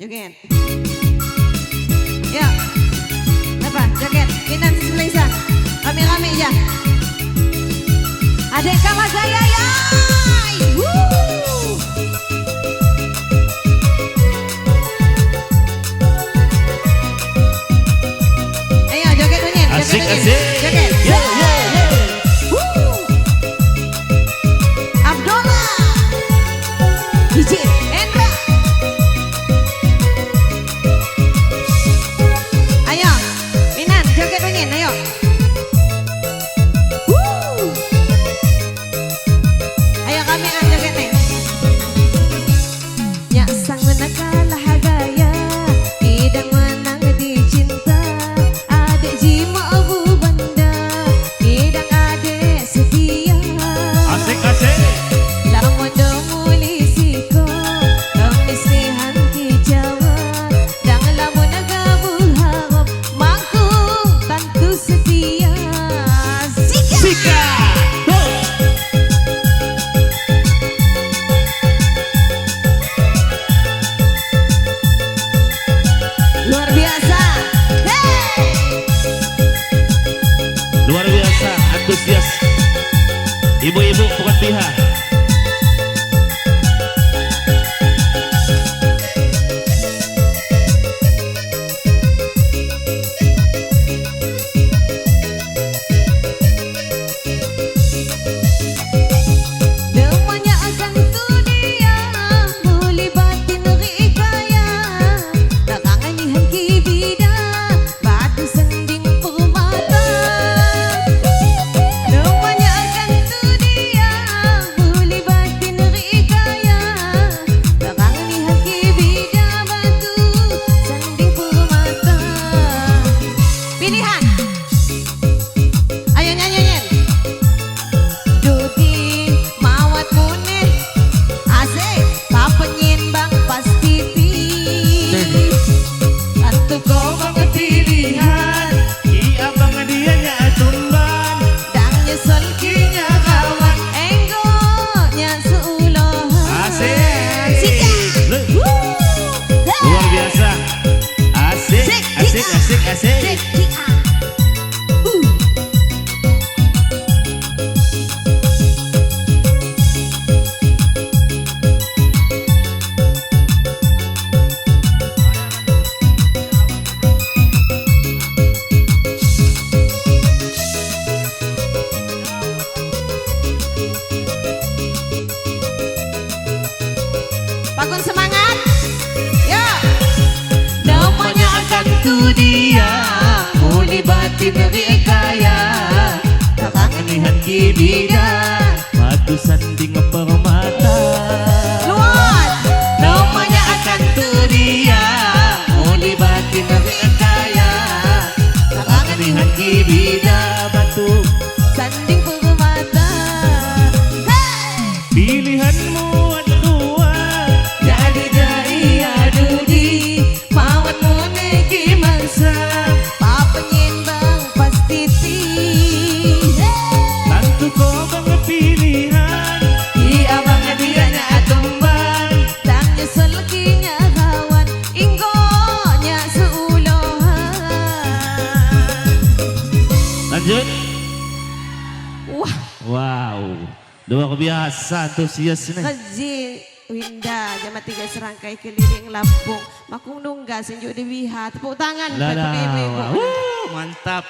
Joget. Ya. Apa? Joget. Kinan Sisleisa. Rame-rame aja. Adek kawan saya ya. Ayo joget bunyi. Asik asik. Joget. Yo yo yo. Abdullah. DJ Endra. Ayo, Minan joget bunyi, ayo. Ayo kami joget nih. Ya sang menakalah gaya, tidak menang dicinta. Adek jima abu banda, tidak adek setia. Asik asik. Lamun domuli siko, kemisihan kijawa. Dang lamun nagabuh harap, mangku tantu setia. Sika! Sika. Luar biasa. Hey! Luar biasa, antusias. Ibu-ibu bukan pihak. Namanya akan tuh dia, boleh batin rikaya. Nakanganihan kibida, batu sending permata. Namanya akan tuh dia, boleh batin rikaya. Nakanganihan kibida, batu sending permata. Pilihan. Ayo nyanyi. Dudi mawat muneh asik papenyin bang pasti Antu kau banget pilihan I abang dia nya tumban. dan nyesel kinya kawan enggonya seulah Asik. Sika. Luar biasa. Asik asik asik asik. Pakun semangat. Ya. Namanya akan tuh dia, muli batin rikaya. Kakanganihan kibida, batu sanding permata. Luar. Namanya akan tuh dia, muli batin rikaya. Kakanganihan kibida, batu. Sanding permata. Hey! Pilihanmu dua, Jadi adudi mawat moneki mangsa papenyimbang pasti ti. tantu kau banget pilihan. I abang dia nya tumban dan nyesel kinya kawan inggonya seulohan. Lanjut. Wah, Wow, luar biasa antusias nih. Kaji Winda jam 3 serangkai keliling Lampung makung nungga senjuk di wihat tepuk tangan Dadah, buat ibu-ibu. mantap.